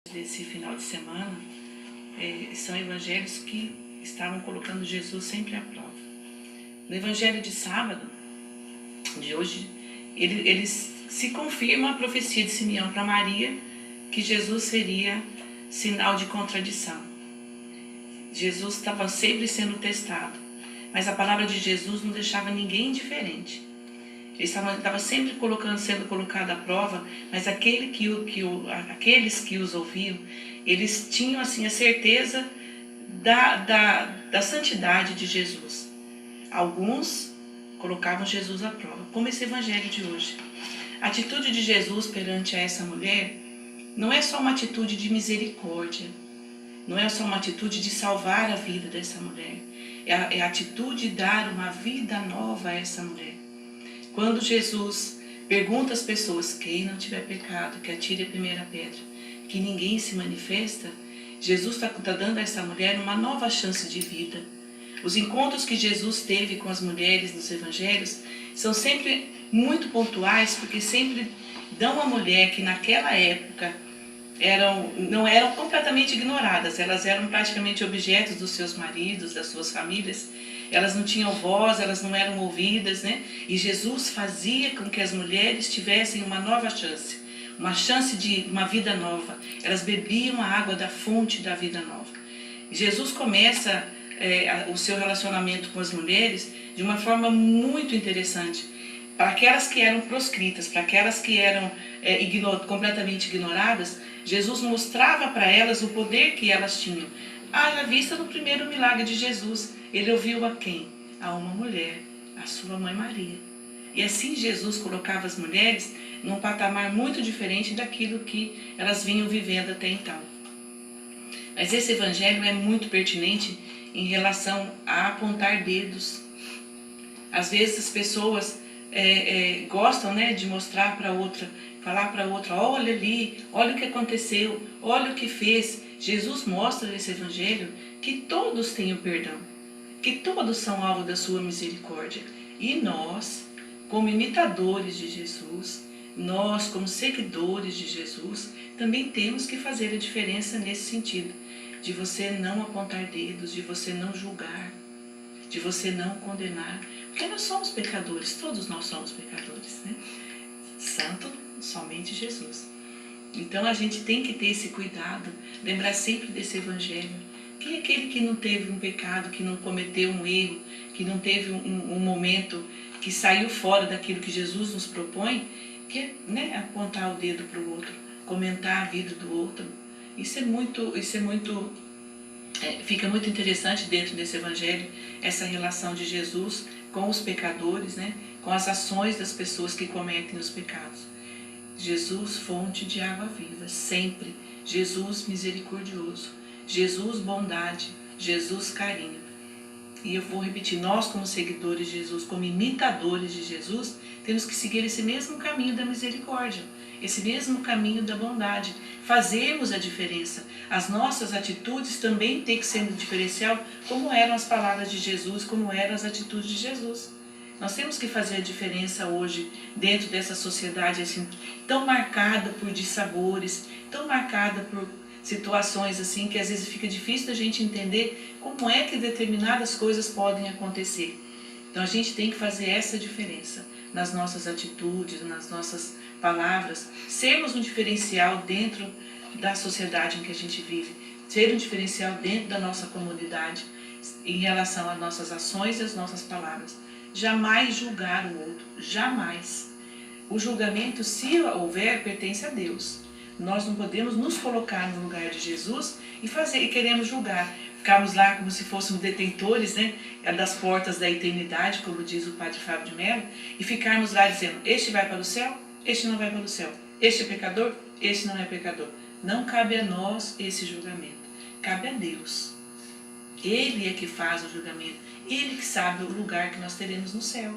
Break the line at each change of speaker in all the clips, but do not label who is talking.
desse final de semana são evangelhos que estavam colocando Jesus sempre à prova. No evangelho de sábado, de hoje, ele se confirma a profecia de Simeão para Maria, que Jesus seria sinal de contradição. Jesus estava sempre sendo testado, mas a palavra de Jesus não deixava ninguém indiferente. Ele estava sempre sendo colocado à prova, mas aqueles que os ouviam, eles tinham assim a certeza da santidade de Jesus. Alguns colocavam Jesus à prova, como esse evangelho de hoje. A atitude de Jesus perante essa mulher não é só uma atitude de misericórdia, não é só uma atitude de salvar a vida dessa mulher, é a atitude de dar uma vida nova a essa mulher. Quando Jesus pergunta às pessoas, quem não tiver pecado, que atire a primeira pedra, que ninguém se manifesta, Jesus está dando a essa mulher uma nova chance de vida. Os encontros que Jesus teve com as mulheres nos evangelhos são sempre muito pontuais, porque sempre dão à mulher que naquela época não eram completamente ignoradas, elas eram praticamente objetos dos seus maridos, das suas famílias, elas não tinham voz, elas não eram ouvidas, né? E Jesus fazia com que as mulheres tivessem uma nova chance, uma chance de uma vida nova. Elas bebiam a água da fonte da vida nova. Jesus começa o seu relacionamento com as mulheres de uma forma muito interessante. Para aquelas que eram proscritas, para aquelas que eram completamente ignoradas, Jesus mostrava para elas o poder que elas tinham. Haja vista no primeiro milagre de Jesus. Ele ouviu a quem? A uma mulher, a sua mãe Maria. E assim Jesus colocava as mulheres num patamar muito diferente daquilo que elas vinham vivendo até então. Mas esse evangelho é muito pertinente em relação a apontar dedos. Às vezes as pessoas gostam, né, de mostrar para outra, falar para outra, olha ali, olha o que aconteceu, olha o que fez. Jesus mostra nesse evangelho que todos têm o perdão, que todos são alvo da sua misericórdia. E nós, como imitadores de Jesus, nós, como seguidores de Jesus, também temos que fazer a diferença nesse sentido, de você não apontar dedos, de você não julgar, de você não condenar, porque nós somos pecadores, todos nós somos pecadores, né? Santo somente Jesus. Então a gente tem que ter esse cuidado, lembrar sempre desse evangelho, que é aquele que não teve um pecado, que não cometeu um erro, que não teve um momento que saiu fora daquilo que Jesus nos propõe, que é, né, apontar o dedo para o outro, comentar a vida do outro. Fica muito interessante dentro desse evangelho, essa relação de Jesus com os pecadores, né, com as ações das pessoas que cometem os pecados. Jesus, fonte de água viva, sempre. Jesus, misericordioso. Jesus, bondade. Jesus, carinho. E eu vou repetir, nós como seguidores de Jesus, como imitadores de Jesus, temos que seguir esse mesmo caminho da misericórdia, esse mesmo caminho da bondade, fazermos a diferença. As nossas atitudes também têm que ser um diferencial, como eram as palavras de Jesus, como eram as atitudes de Jesus. Nós temos que fazer a diferença hoje, dentro dessa sociedade assim, tão marcada por dissabores, tão marcada por situações assim, que às vezes fica difícil da gente entender como é que determinadas coisas podem acontecer. Então a gente tem que fazer essa diferença nas nossas atitudes, nas nossas palavras, sermos um diferencial dentro da sociedade em que a gente vive, ser um diferencial dentro da nossa comunidade em relação às nossas ações e às nossas palavras. Jamais julgar o outro, jamais. O julgamento, se houver, pertence a Deus. Nós não podemos nos colocar no lugar de Jesus e queremos julgar. Ficarmos lá como se fôssemos detentores, né, das portas da eternidade, como diz o padre Fábio de Mello, e ficarmos lá dizendo, este vai para o céu, este não vai para o céu. Este é pecador, este não é pecador. Não cabe a nós esse julgamento. Cabe a Deus. Ele é que faz o julgamento. Ele que sabe o lugar que nós teremos no céu.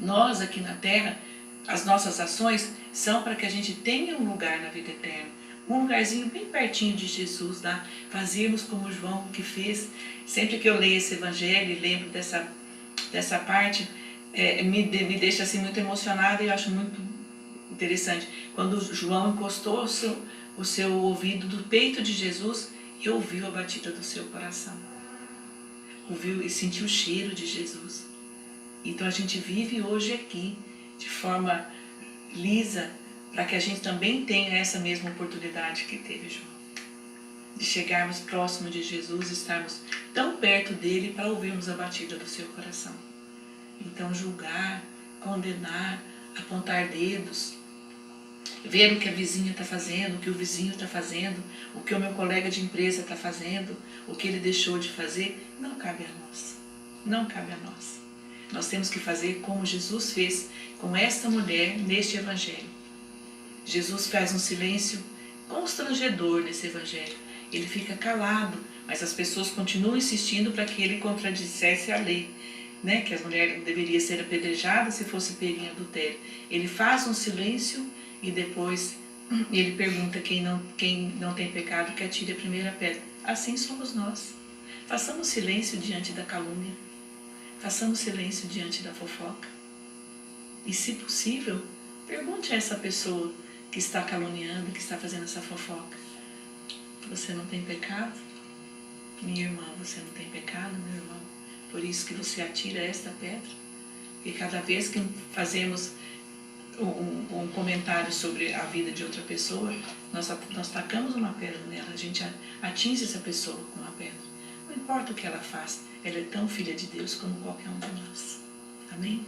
Nós aqui na terra, as nossas ações são para que a gente tenha um lugar na vida eterna. Um lugarzinho bem pertinho de Jesus, tá? Fazermos como João que fez. Sempre que eu leio esse evangelho e lembro dessa parte, me deixa assim muito emocionada e eu acho muito interessante. Quando João encostou o seu ouvido do peito de Jesus e ouviu a batida do seu coração. Ouviu e sentiu o cheiro de Jesus. Então a gente vive hoje aqui de forma lisa, para que a gente também tenha essa mesma oportunidade que teve João. De chegarmos próximo de Jesus, estarmos tão perto dele para ouvirmos a batida do seu coração. Então julgar, condenar, apontar dedos, ver o que a vizinha está fazendo, o que o vizinho está fazendo, o que o meu colega de empresa está fazendo, o que ele deixou de fazer, não cabe a nós. Não cabe a nós. Nós temos que fazer como Jesus fez com esta mulher neste evangelho. Jesus faz um silêncio constrangedor nesse evangelho. Ele fica calado, mas as pessoas continuam insistindo para que ele contradissesse a lei, né? Que as mulheres deveriam ser apedrejadas se fosse pega em adultério. Ele faz um silêncio e depois ele pergunta quem não tem pecado que atire a primeira pedra. Assim somos nós. Façamos silêncio diante da calúnia. Façamos silêncio diante da fofoca. E se possível, pergunte a essa pessoa que está caluniando, que está fazendo essa fofoca: você não tem pecado? Minha irmã, você não tem pecado, meu irmão? Por isso que você atira esta pedra? E cada vez que fazemos um comentário sobre a vida de outra pessoa, nós tacamos uma pedra nela, a gente atinge essa pessoa com uma pedra. Não importa o que ela faz, ela é tão filha de Deus como qualquer um de nós. Amém?